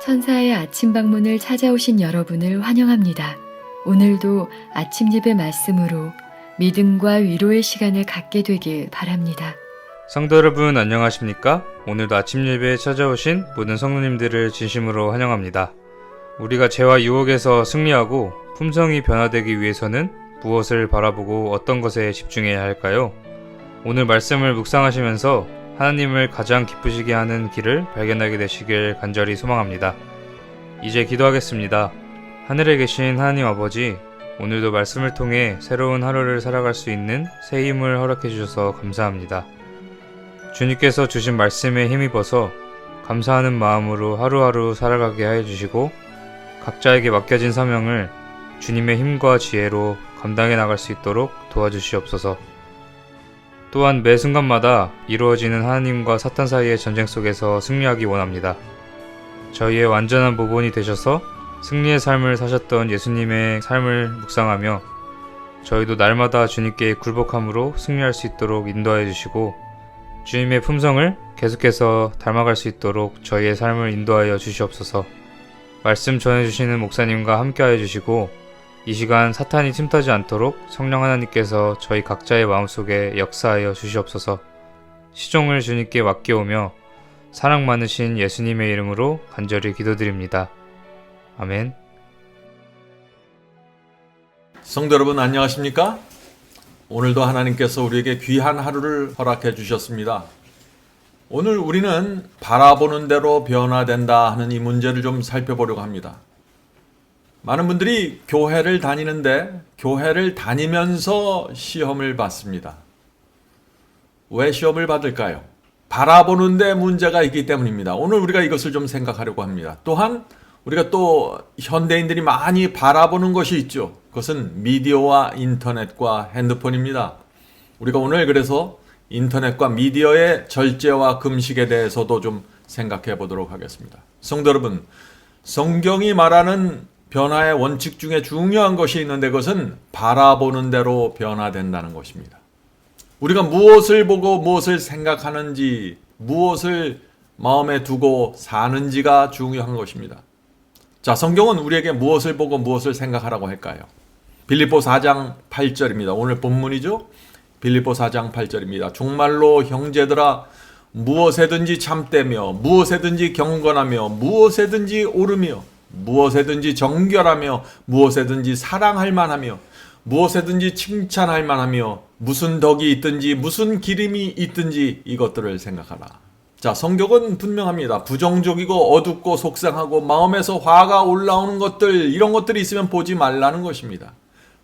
천사의 아침 방문을 찾아오신 여러분을 환영합니다. 오늘도 아침 예배 말씀으로 믿음과 위로의 시간을 갖게 되길 바랍니다. 성도 여러분 안녕하십니까? 오늘도 아침 예배에 찾아오신 모든 성도님들을 진심으로 환영합니다. 우리가 죄와 유혹에서 승리하고 품성이 변화되기 위해서는 무엇을 바라보고 어떤 것에 집중해야 할까요? 오늘 말씀을 묵상하시면서 하나님을 가장 기쁘시게 하는 길을 발견하게 되시길 간절히 소망합니다. 이제 기도하겠습니다. 하늘에 계신 하나님 아버지, 오늘도 말씀을 통해 새로운 하루를 살아갈 수 있는 새 힘을 허락해 주셔서 감사합니다. 주님께서 주신 말씀에 힘입어서 감사하는 마음으로 하루하루 살아가게 하여 주시고 각자에게 맡겨진 사명을 주님의 힘과 지혜로 감당해 나갈 수 있도록 도와주시옵소서. 또한 매 순간마다 이루어지는 하나님과 사탄 사이의 전쟁 속에서 승리하기 원합니다. 저희의 완전한 모본이 되셔서 승리의 삶을 사셨던 예수님의 삶을 묵상하며 저희도 날마다 주님께 굴복함으로 승리할 수 있도록 인도하여 주시고 주님의 품성을 계속해서 닮아갈 수 있도록 저희의 삶을 인도하여 주시옵소서. 말씀 전해주시는 목사님과 함께하여 주시고 이 시간 사탄이 틈타지 않도록 성령 하나님께서 저희 각자의 마음속에 역사하여 주시옵소서. 시종을 주님께 맡겨오며 사랑 많으신 예수님의 이름으로 간절히 기도드립니다. 아멘. 성도 여러분 안녕하십니까? 오늘도 하나님께서 우리에게 귀한 하루를 허락해 주셨습니다. 오늘 우리는 바라보는 대로 변화된다 하는 이 문제를 좀 살펴보려고 합니다. 많은 분들이 교회를 다니는데 교회를 다니면서 시험을 받습니다. 왜 시험을 받을까요? 바라보는데 문제가 있기 때문입니다. 오늘 우리가 이것을 좀 생각하려고 합니다. 또한 우리가 또 현대인들이 많이 바라보는 것이 있죠. 그것은 미디어와 인터넷과 핸드폰입니다. 우리가 오늘 그래서 인터넷과 미디어의 절제와 금식에 대해서도 좀 생각해 보도록 하겠습니다. 성도 여러분, 성경이 말하는 변화의 원칙 중에 중요한 것이 있는데 그것은 바라보는 대로 변화된다는 것입니다. 우리가 무엇을 보고 무엇을 생각하는지, 무엇을 마음에 두고 사는지가 중요한 것입니다. 자, 성경은 우리에게 무엇을 보고 무엇을 생각하라고 할까요? 빌립보 4장 8절입니다. 오늘 본문이죠. 빌립보 4장 8절입니다. 정말로 형제들아 무엇에든지 참되며 무엇에든지 경건하며 무엇에든지 오르며 무엇에든지 정결하며 무엇에든지 사랑할 만하며 무엇에든지 칭찬할 만하며 무슨 덕이 있든지 무슨 기림이 있든지 이것들을 생각하라. 자, 성경은 분명합니다. 부정적이고 어둡고 속상하고 마음에서 화가 올라오는 것들, 이런 것들이 있으면 보지 말라는 것입니다.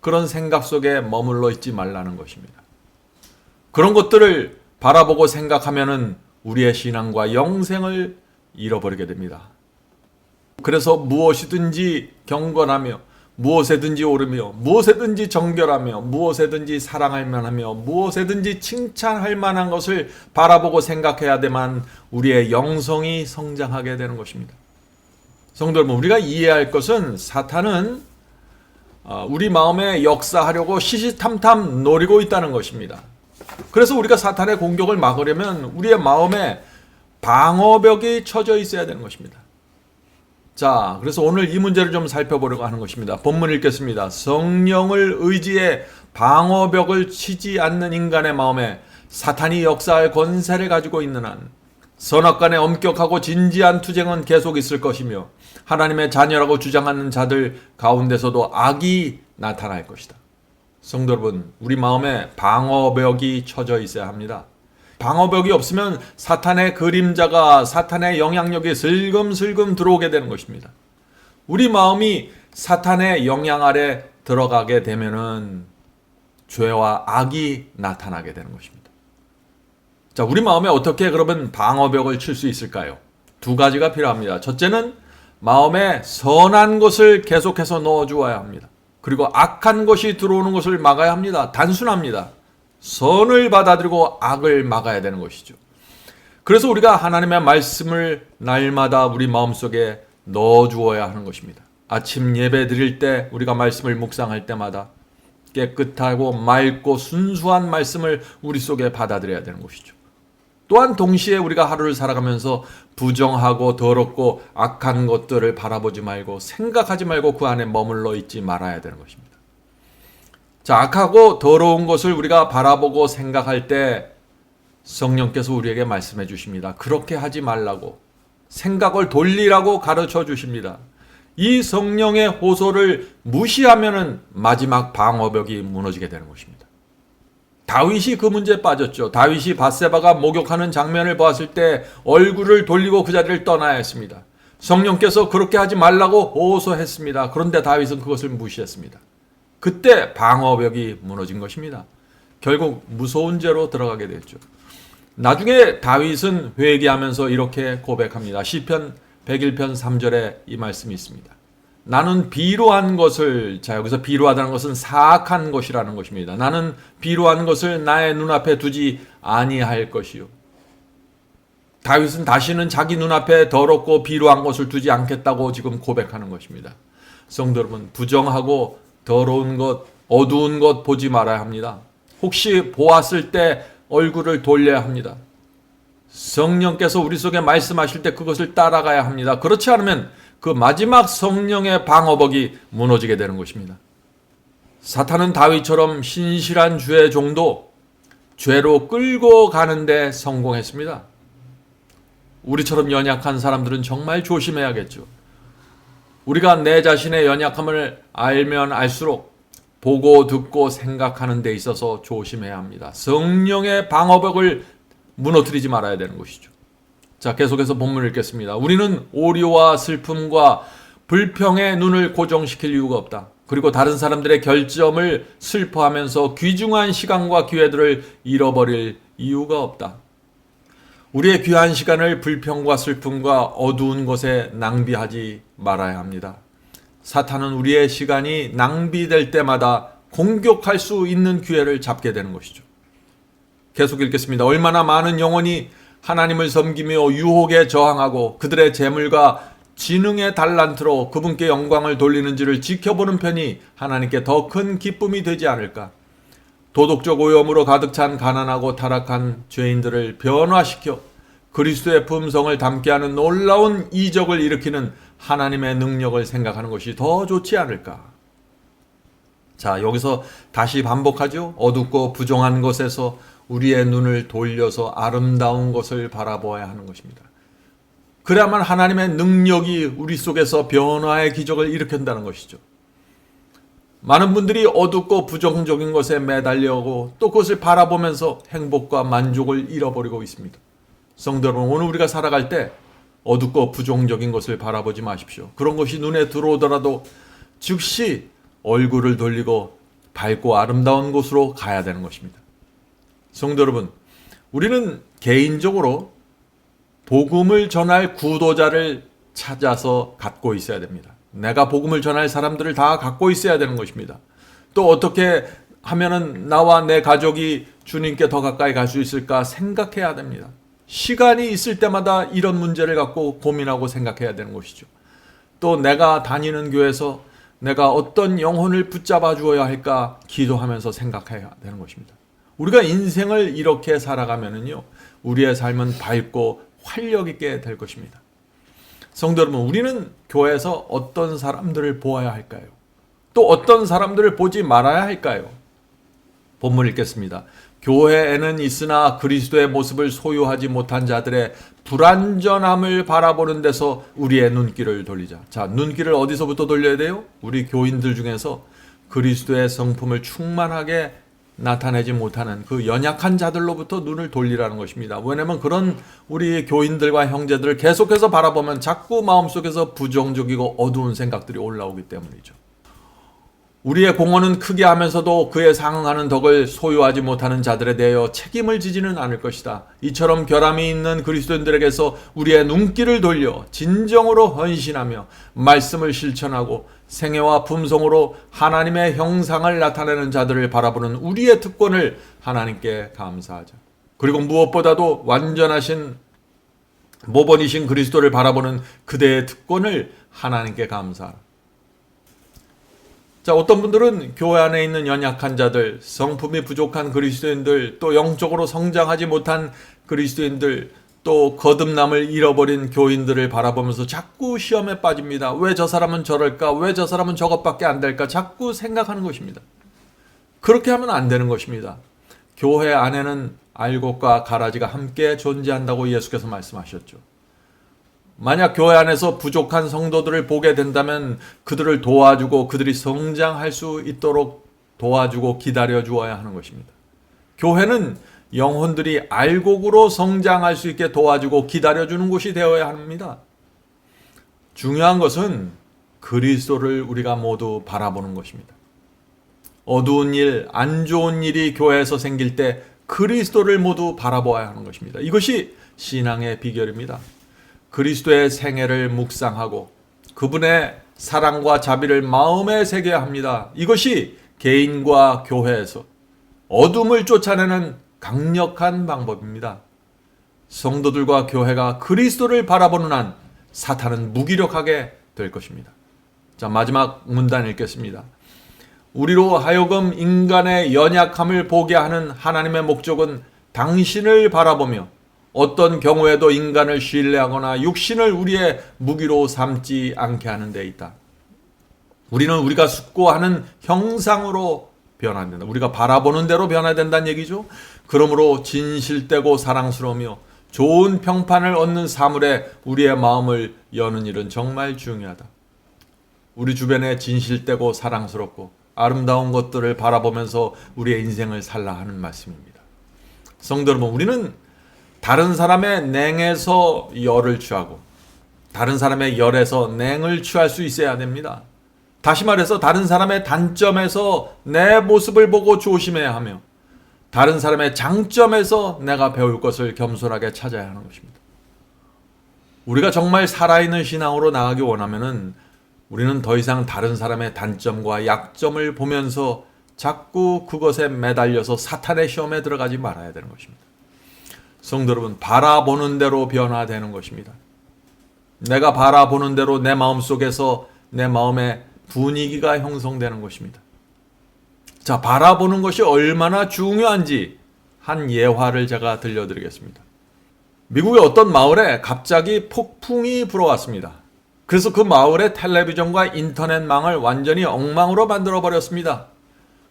그런 생각 속에 머물러 있지 말라는 것입니다. 그런 것들을 바라보고 생각하면은 우리의 신앙과 영생을 잃어버리게 됩니다. 그래서 무엇이든지 경건하며 무엇에든지 오르며 무엇에든지 정결하며 무엇에든지 사랑할 만하며 무엇에든지 칭찬할 만한 것을 바라보고 생각해야 되만 우리의 영성이 성장하게 되는 것입니다. 성도 여러분, 우리가 이해할 것은 사탄은 우리 마음에 역사하려고 시시탐탐 노리고 있다는 것입니다. 그래서 우리가 사탄의 공격을 막으려면 우리의 마음에 방어벽이 쳐져 있어야 되는 것입니다. 자, 그래서 오늘 이 문제를 좀 살펴보려고 하는 것입니다. 본문 읽겠습니다. 성령을 의지해 방어벽을 치지 않는 인간의 마음에 사탄이 역사할 권세를 가지고 있는 한 선악간의 엄격하고 진지한 투쟁은 계속 있을 것이며 하나님의 자녀라고 주장하는 자들 가운데서도 악이 나타날 것이다. 성도 여러분, 우리 마음에 방어벽이 쳐져 있어야 합니다. 방어벽이 없으면 사탄의 그림자가, 사탄의 영향력이 슬금슬금 들어오게 되는 것입니다. 우리 마음이 사탄의 영향 아래 들어가게 되면은 죄와 악이 나타나게 되는 것입니다. 자, 우리 마음에 어떻게 그러면 방어벽을 칠 수 있을까요? 두 가지가 필요합니다. 첫째는 마음에 선한 것을 계속해서 넣어주어야 합니다. 그리고 악한 것이 들어오는 것을 막아야 합니다. 단순합니다. 선을 받아들이고 악을 막아야 되는 것이죠. 그래서 우리가 하나님의 말씀을 날마다 우리 마음속에 넣어주어야 하는 것입니다. 아침 예배 드릴 때 우리가 말씀을 묵상할 때마다 깨끗하고 맑고 순수한 말씀을 우리 속에 받아들여야 되는 것이죠. 또한 동시에 우리가 하루를 살아가면서 부정하고 더럽고 악한 것들을 바라보지 말고 생각하지 말고 그 안에 머물러 있지 말아야 되는 것입니다. 자, 악하고 더러운 것을 우리가 바라보고 생각할 때 성령께서 우리에게 말씀해 주십니다. 그렇게 하지 말라고, 생각을 돌리라고 가르쳐 주십니다. 이 성령의 호소를 무시하면은 마지막 방어벽이 무너지게 되는 것입니다. 다윗이 그 문제에 빠졌죠. 다윗이 밧세바가 목욕하는 장면을 보았을 때 얼굴을 돌리고 그 자리를 떠나야 했습니다. 성령께서 그렇게 하지 말라고 호소했습니다. 그런데 다윗은 그것을 무시했습니다. 그때 방어벽이 무너진 것입니다. 결국 무서운 죄로 들어가게 됐죠. 나중에 다윗은 회개하면서 이렇게 고백합니다. 시편 101편 3절에 이 말씀이 있습니다. 나는 비루한 것을, 자, 여기서 비루하다는 것은 사악한 것이라는 것입니다. 나는 비루한 것을 나의 눈앞에 두지 아니할 것이요. 다윗은 다시는 자기 눈앞에 더럽고 비루한 것을 두지 않겠다고 지금 고백하는 것입니다. 성도 여러분, 부정하고 더러운 것, 어두운 것 보지 말아야 합니다. 혹시 보았을 때 얼굴을 돌려야 합니다. 성령께서 우리 속에 말씀하실 때 그것을 따라가야 합니다. 그렇지 않으면 그 마지막 성령의 방어벽이 무너지게 되는 것입니다. 사탄은 다윗처럼 신실한 주의 종도 죄로 끌고 가는데 성공했습니다. 우리처럼 연약한 사람들은 정말 조심해야겠죠. 우리가 내 자신의 연약함을 알면 알수록 보고 듣고 생각하는 데 있어서 조심해야 합니다. 성령의 방어벽을 무너뜨리지 말아야 되는 것이죠. 자, 계속해서 본문을 읽겠습니다. 우리는 오류와 슬픔과 불평의 눈을 고정시킬 이유가 없다. 그리고 다른 사람들의 결점을 슬퍼하면서 귀중한 시간과 기회들을 잃어버릴 이유가 없다. 우리의 귀한 시간을 불평과 슬픔과 어두운 것에 낭비하지 말아야 합니다. 사탄은 우리의 시간이 낭비될 때마다 공격할 수 있는 기회를 잡게 되는 것이죠. 계속 읽겠습니다. 얼마나 많은 영혼이 하나님을 섬기며 유혹에 저항하고 그들의 재물과 지능의 달란트로 그분께 영광을 돌리는지를 지켜보는 편이 하나님께 더 큰 기쁨이 되지 않을까. 도덕적 오염으로 가득 찬 가난하고 타락한 죄인들을 변화시켜 그리스도의 품성을 담게 하는 놀라운 이적을 일으키는 하나님의 능력을 생각하는 것이 더 좋지 않을까. 자, 여기서 다시 반복하죠. 어둡고 부정한 것에서 우리의 눈을 돌려서 아름다운 것을 바라보아야 하는 것입니다. 그래야만 하나님의 능력이 우리 속에서 변화의 기적을 일으킨다는 것이죠. 많은 분들이 어둡고 부정적인 것에 매달려고 또 그것을 바라보면서 행복과 만족을 잃어버리고 있습니다. 성도 여러분, 오늘 우리가 살아갈 때 어둡고 부정적인 것을 바라보지 마십시오. 그런 것이 눈에 들어오더라도 즉시 얼굴을 돌리고 밝고 아름다운 곳으로 가야 되는 것입니다. 성도 여러분, 우리는 개인적으로 복음을 전할 구도자를 찾아서 갖고 있어야 됩니다. 내가 복음을 전할 사람들을 다 갖고 있어야 되는 것입니다. 또 어떻게 하면은 나와 내 가족이 주님께 더 가까이 갈 수 있을까 생각해야 됩니다. 시간이 있을 때마다 이런 문제를 갖고 고민하고 생각해야 되는 것이죠. 또 내가 다니는 교회에서 내가 어떤 영혼을 붙잡아 주어야 할까 기도하면서 생각해야 되는 것입니다. 우리가 인생을 이렇게 살아가면은요, 우리의 삶은 밝고 활력 있게 될 것입니다. 성도 여러분, 우리는 교회에서 어떤 사람들을 보아야 할까요? 또 어떤 사람들을 보지 말아야 할까요? 본문 읽겠습니다. 교회에는 있으나 그리스도의 모습을 소유하지 못한 자들의 불완전함을 바라보는 데서 우리의 눈길을 돌리자. 자, 눈길을 어디서부터 돌려야 돼요? 우리 교인들 중에서 그리스도의 성품을 충만하게 나타내지 못하는 그 연약한 자들로부터 눈을 돌리라는 것입니다. 왜냐하면 그런 우리 교인들과 형제들을 계속해서 바라보면 자꾸 마음속에서 부정적이고 어두운 생각들이 올라오기 때문이죠. 우리의 공헌은 크게 하면서도 그에 상응하는 덕을 소유하지 못하는 자들에 대하여 책임을 지지는 않을 것이다. 이처럼 결함이 있는 그리스도인들에게서 우리의 눈길을 돌려 진정으로 헌신하며 말씀을 실천하고 생애와 품성으로 하나님의 형상을 나타내는 자들을 바라보는 우리의 특권을 하나님께 감사하자. 그리고 무엇보다도 완전하신 모범이신 그리스도를 바라보는 그대의 특권을 하나님께 감사하라. 자, 어떤 분들은 교회 안에 있는 연약한 자들, 성품이 부족한 그리스도인들, 또 영적으로 성장하지 못한 그리스도인들 또 거듭남을 잃어버린 교인들을 바라보면서 자꾸 시험에 빠집니다. 왜 저 사람은 저럴까? 왜 저 사람은 저것밖에 안 될까? 자꾸 생각하는 것입니다. 그렇게 하면 안 되는 것입니다. 교회 안에는 알곡과 가라지가 함께 존재한다고 예수께서 말씀하셨죠. 만약 교회 안에서 부족한 성도들을 보게 된다면 그들을 도와주고 그들이 성장할 수 있도록 도와주고 기다려 주어야 하는 것입니다. 교회는 영혼들이 알곡으로 성장할 수 있게 도와주고 기다려 주는 곳이 되어야 합니다. 중요한 것은 그리스도를 우리가 모두 바라보는 것입니다. 어두운 일, 안 좋은 일이 교회에서 생길 때 그리스도를 모두 바라보아야 하는 것입니다. 이것이 신앙의 비결입니다. 그리스도의 생애를 묵상하고 그분의 사랑과 자비를 마음에 새겨야 합니다. 이것이 개인과 교회에서 어둠을 쫓아내는 강력한 방법입니다. 성도들과 교회가 그리스도를 바라보는 한 사탄은 무기력하게 될 것입니다. 자, 마지막 문단 읽겠습니다. 우리로 하여금 인간의 연약함을 보게 하는 하나님의 목적은 당신을 바라보며 어떤 경우에도 인간을 신뢰하거나 육신을 우리의 무기로 삼지 않게 하는 데 있다. 우리는 우리가 숙고하는 형상으로 변화된다. 우리가 바라보는 대로 변화된다는 얘기죠. 그러므로 진실되고 사랑스러우며 좋은 평판을 얻는 사물에 우리의 마음을 여는 일은 정말 중요하다. 우리 주변에 진실되고 사랑스럽고 아름다운 것들을 바라보면서 우리의 인생을 살라 하는 말씀입니다. 성도 여러분, 우리는 다른 사람의 냉에서 열을 취하고 다른 사람의 열에서 냉을 취할 수 있어야 됩니다. 다시 말해서 다른 사람의 단점에서 내 모습을 보고 조심해야 하며 다른 사람의 장점에서 내가 배울 것을 겸손하게 찾아야 하는 것입니다. 우리가 정말 살아있는 신앙으로 나가기 원하면은 우리는 더 이상 다른 사람의 단점과 약점을 보면서 자꾸 그것에 매달려서 사탄의 시험에 들어가지 말아야 되는 것입니다. 성도 여러분, 바라보는 대로 변화되는 것입니다. 내가 바라보는 대로 내 마음속에서 내 마음의 분위기가 형성되는 것입니다. 자, 바라보는 것이 얼마나 중요한지 한 예화를 제가 들려드리겠습니다. 미국의 어떤 마을에 갑자기 폭풍이 불어왔습니다. 그래서 그 마을의 텔레비전과 인터넷망을 완전히 엉망으로 만들어 버렸습니다.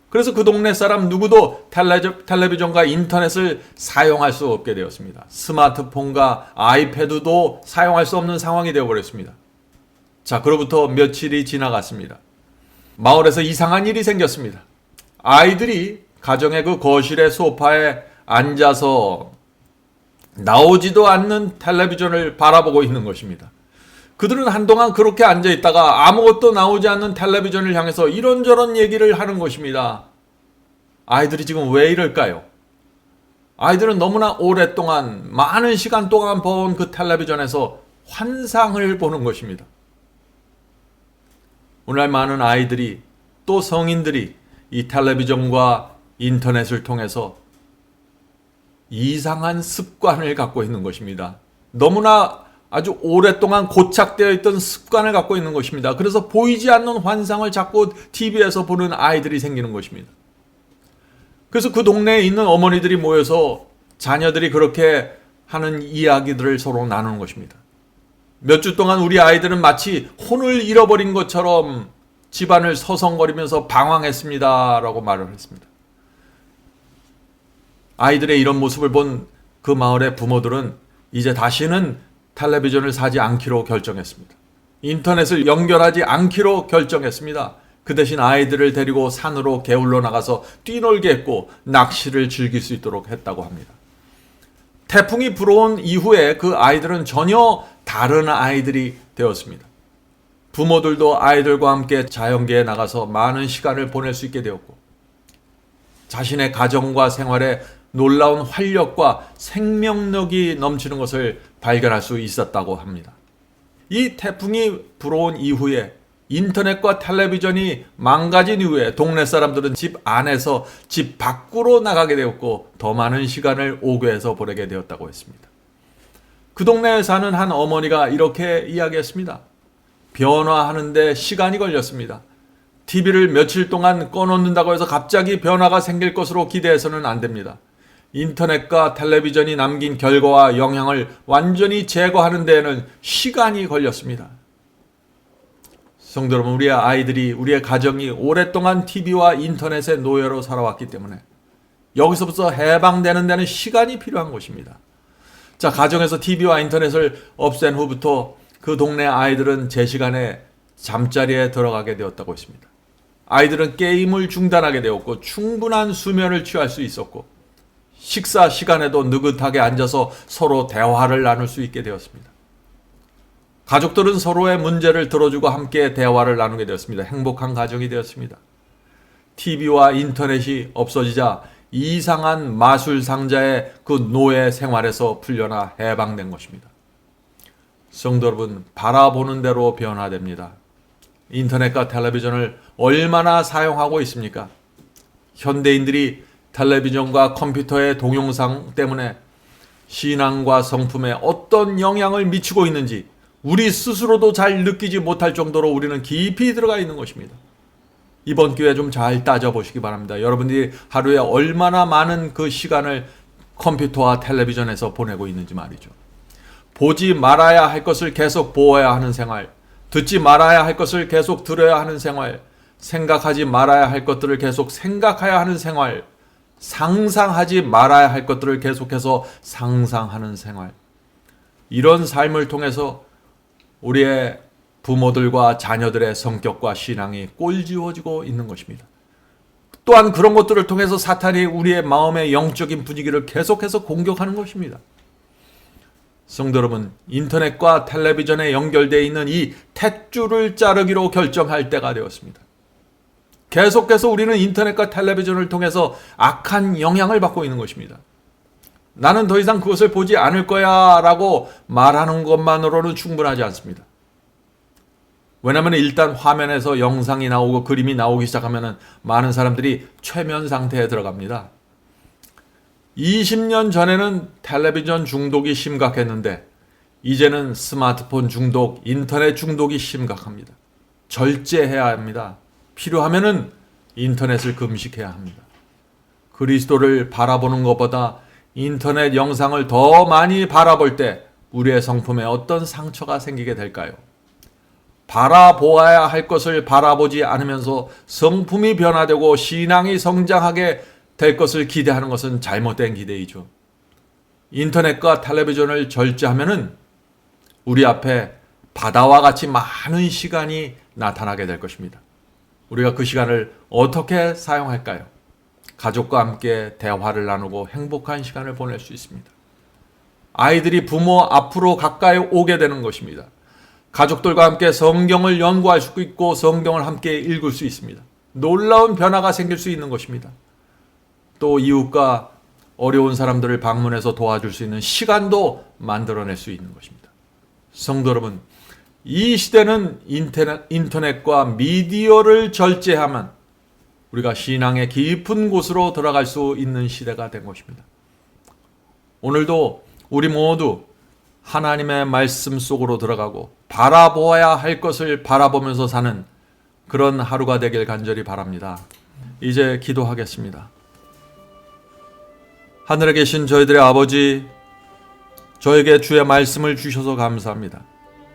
그래서 그 동네 사람 누구도 텔레비전과 인터넷을 사용할 수 없게 되었습니다. 스마트폰과 아이패드도 사용할 수 없는 상황이 되어버렸습니다. 자, 그로부터 며칠이 지나갔습니다. 마을에서 이상한 일이 생겼습니다. 아이들이 가정의 그 거실의 소파에 앉아서 나오지도 않는 텔레비전을 바라보고 있는 것입니다. 그들은 한동안 그렇게 앉아있다가 아무것도 나오지 않는 텔레비전을 향해서 이런저런 얘기를 하는 것입니다. 아이들이 지금 왜 이럴까요? 아이들은 너무나 오랫동안 많은 시간 동안 본 그 텔레비전에서 환상을 보는 것입니다. 오늘날 많은 아이들이 또 성인들이 이 텔레비전과 인터넷을 통해서 이상한 습관을 갖고 있는 것입니다. 너무나 아주 오랫동안 고착되어 있던 습관을 갖고 있는 것입니다. 그래서 보이지 않는 환상을 자꾸 TV에서 보는 아이들이 생기는 것입니다. 그래서 그 동네에 있는 어머니들이 모여서 자녀들이 그렇게 하는 이야기들을 서로 나누는 것입니다. 몇 주 동안 우리 아이들은 마치 혼을 잃어버린 것처럼 집안을 서성거리면서 방황했습니다. 라고 말을 했습니다. 아이들의 이런 모습을 본 그 마을의 부모들은 이제 다시는 텔레비전을 사지 않기로 결정했습니다. 인터넷을 연결하지 않기로 결정했습니다. 그 대신 아이들을 데리고 산으로 게을러 나가서 뛰놀게 했고 낚시를 즐길 수 있도록 했다고 합니다. 태풍이 불어온 이후에 그 아이들은 전혀 다른 아이들이 되었습니다. 부모들도 아이들과 함께 자연계에 나가서 많은 시간을 보낼 수 있게 되었고 자신의 가정과 생활에 놀라운 활력과 생명력이 넘치는 것을 발견할 수 있었다고 합니다. 이 태풍이 불어온 이후에 인터넷과 텔레비전이 망가진 이후에 동네 사람들은 집 안에서 집 밖으로 나가게 되었고 더 많은 시간을 오교에서 보내게 되었다고 했습니다. 그 동네에 사는 한 어머니가 이렇게 이야기했습니다. 변화하는데 시간이 걸렸습니다. TV를 며칠 동안 꺼놓는다고 해서 갑자기 변화가 생길 것으로 기대해서는 안 됩니다. 인터넷과 텔레비전이 남긴 결과와 영향을 완전히 제거하는 데에는 시간이 걸렸습니다. 성도 여러분, 우리의 아이들이, 우리의 가정이 오랫동안 TV와 인터넷의 노예로 살아왔기 때문에 여기서부터 해방되는 데는 시간이 필요한 것입니다. 자, 가정에서 TV와 인터넷을 없앤 후부터 그 동네 아이들은 제 시간에 잠자리에 들어가게 되었다고 했습니다. 아이들은 게임을 중단하게 되었고 충분한 수면을 취할 수 있었고 식사 시간에도 느긋하게 앉아서 서로 대화를 나눌 수 있게 되었습니다. 가족들은 서로의 문제를 들어주고 함께 대화를 나누게 되었습니다. 행복한 가정이 되었습니다. TV와 인터넷이 없어지자 이상한 마술 상자의 그 노예 생활에서 풀려나 해방된 것입니다. 성도 여러분, 바라보는 대로 변화됩니다. 인터넷과 텔레비전을 얼마나 사용하고 있습니까? 현대인들이 텔레비전과 컴퓨터의 동영상 때문에 신앙과 성품에 어떤 영향을 미치고 있는지 우리 스스로도 잘 느끼지 못할 정도로 우리는 깊이 들어가 있는 것입니다. 이번 기회에 좀 잘 따져보시기 바랍니다. 여러분들이 하루에 얼마나 많은 그 시간을 컴퓨터와 텔레비전에서 보내고 있는지 말이죠. 보지 말아야 할 것을 계속 보아야 하는 생활, 듣지 말아야 할 것을 계속 들어야 하는 생활, 생각하지 말아야 할 것들을 계속 생각해야 하는 생활, 상상하지 말아야 할 것들을 계속해서 상상하는 생활. 이런 삶을 통해서 우리의 부모들과 자녀들의 성격과 신앙이 꼴지워지고 있는 것입니다. 또한 그런 것들을 통해서 사탄이 우리의 마음의 영적인 분위기를 계속해서 공격하는 것입니다. 성도 여러분, 인터넷과 텔레비전에 연결되어 있는 이 탯줄을 자르기로 결정할 때가 되었습니다. 계속해서 우리는 인터넷과 텔레비전을 통해서 악한 영향을 받고 있는 것입니다. 나는 더 이상 그것을 보지 않을 거야 라고 말하는 것만으로는 충분하지 않습니다. 왜냐하면 일단 화면에서 영상이 나오고 그림이 나오기 시작하면 많은 사람들이 최면 상태에 들어갑니다. 20년 전에는 텔레비전 중독이 심각했는데 이제는 스마트폰 중독, 인터넷 중독이 심각합니다. 절제해야 합니다. 필요하면은 인터넷을 금식해야 합니다. 그리스도를 바라보는 것보다 인터넷 영상을 더 많이 바라볼 때 우리의 성품에 어떤 상처가 생기게 될까요? 바라보아야 할 것을 바라보지 않으면서 성품이 변화되고 신앙이 성장하게 될 것을 기대하는 것은 잘못된 기대이죠. 인터넷과 텔레비전을 절제하면은 우리 앞에 바다와 같이 많은 시간이 나타나게 될 것입니다. 우리가 그 시간을 어떻게 사용할까요? 가족과 함께 대화를 나누고 행복한 시간을 보낼 수 있습니다. 아이들이 부모 앞으로 가까이 오게 되는 것입니다. 가족들과 함께 성경을 연구할 수 있고 성경을 함께 읽을 수 있습니다. 놀라운 변화가 생길 수 있는 것입니다. 또 이웃과 어려운 사람들을 방문해서 도와줄 수 있는 시간도 만들어낼 수 있는 것입니다. 성도 여러분, 이 시대는 인터넷과 미디어를 절제하면 우리가 신앙의 깊은 곳으로 들어갈 수 있는 시대가 된 것입니다. 오늘도 우리 모두 하나님의 말씀 속으로 들어가고 바라보아야 할 것을 바라보면서 사는 그런 하루가 되길 간절히 바랍니다. 이제 기도하겠습니다. 하늘에 계신 저희들의 아버지, 저에게 주의 말씀을 주셔서 감사합니다.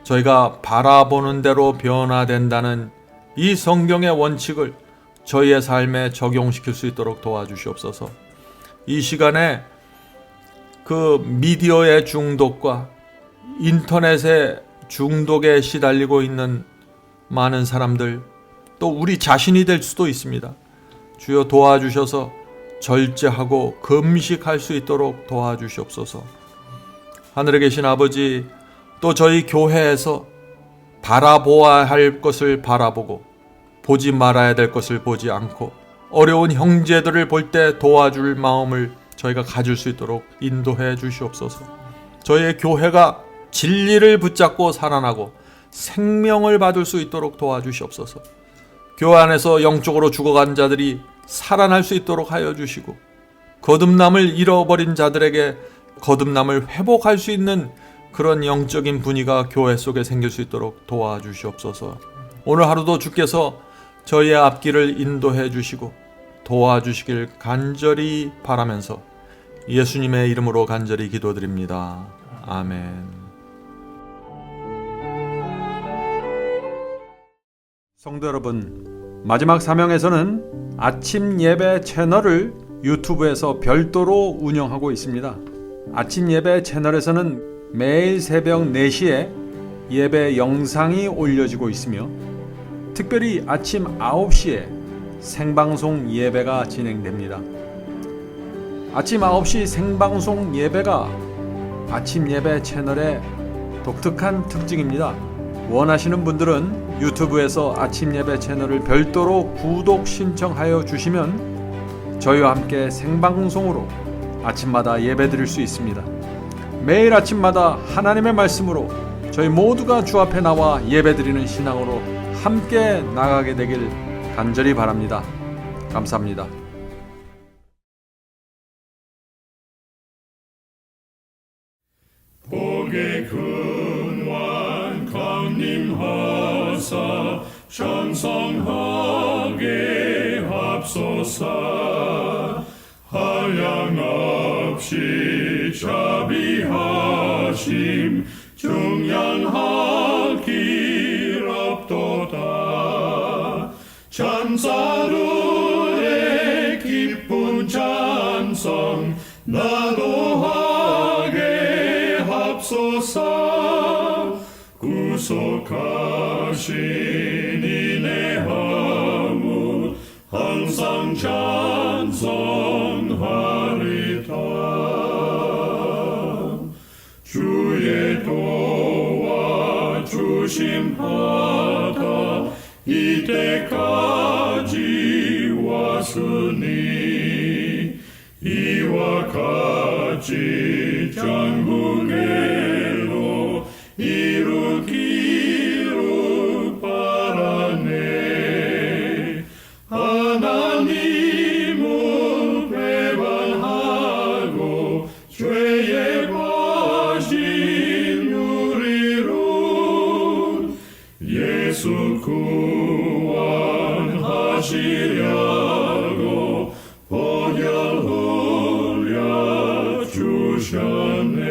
저희가 바라보는 대로 변화된다는 이 성경의 원칙을 저희의 삶에 적용시킬 수 있도록 도와주시옵소서. 이 시간에 그 미디어의 중독과 인터넷의 중독에 시달리고 있는 많은 사람들, 또 우리 자신이 될 수도 있습니다. 주여 도와주셔서 절제하고 금식할 수 있도록 도와주시옵소서. 하늘에 계신 아버지, 또 저희 교회에서 바라보아야 할 것을 바라보고 보지 말아야 될 것을 보지 않고 어려운 형제들을 볼 때 도와줄 마음을 저희가 가질 수 있도록 인도해 주시옵소서. 저희의 교회가 진리를 붙잡고 살아나고 생명을 받을 수 있도록 도와주시옵소서. 교회 안에서 영적으로 죽어간 자들이 살아날 수 있도록 하여 주시고 거듭남을 잃어버린 자들에게 거듭남을 회복할 수 있는 그런 영적인 분위기가 교회 속에 생길 수 있도록 도와주시옵소서. 오늘 하루도 주께서 저희의 앞길을 인도해 주시고 도와주시길 간절히 바라면서 예수님의 이름으로 간절히 기도드립니다. 아멘. 성도 여러분, 마지막 사명에서는 아침 예배 채널을 유튜브에서 별도로 운영하고 있습니다. 아침 예배 채널에서는 매일 새벽 4시에 예배 영상이 올려지고 있으며 특별히 아침 9시에 생방송 예배가 진행됩니다. 아침 9시 생방송 예배가 아침 예배 채널의 독특한 특징입니다. 원하시는 분들은 유튜브에서 아침 예배 채널을 별도로 구독 신청하여 주시면 저희와 함께 생방송으로 아침마다 예배 드릴 수 있습니다. 매일 아침마다 하나님의 말씀으로 저희 모두가 주 앞에 나와 예배 드리는 신앙으로 함께 나가게 되길 간절히 바랍니다. 감사합니다. 복의 근원 강림하사 찬송하게 합소서. 한량없이 자비하심 중량할 길 없도다. 찬사루의 기쁜 찬송 나도하게 합소서. 구속하신 이내 하무 항상 찬송하리다. 주의 도와주심 받아 이때까지 왔으니 이와 같이 전국에로 이루기를 바라네. 하나님을 배반하고 죄에 빠진 우리를 예수 구원하시려고 보혈 흘려 주셨네.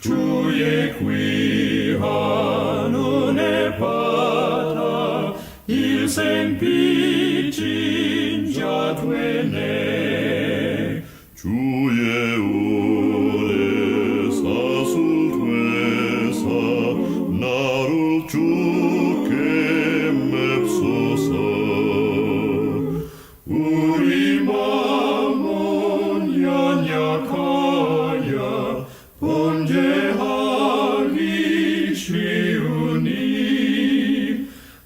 주의 귀한 은혜 받아 일생 빚진 자 되네. 주의 은혜 사슬 되사 나를 주께 맵소서. 우리 마음은 연약하여 범죄하기 쉬우니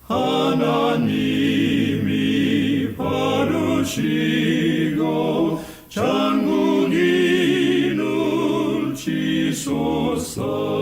하나님이 바르시고 전국인을 지소서.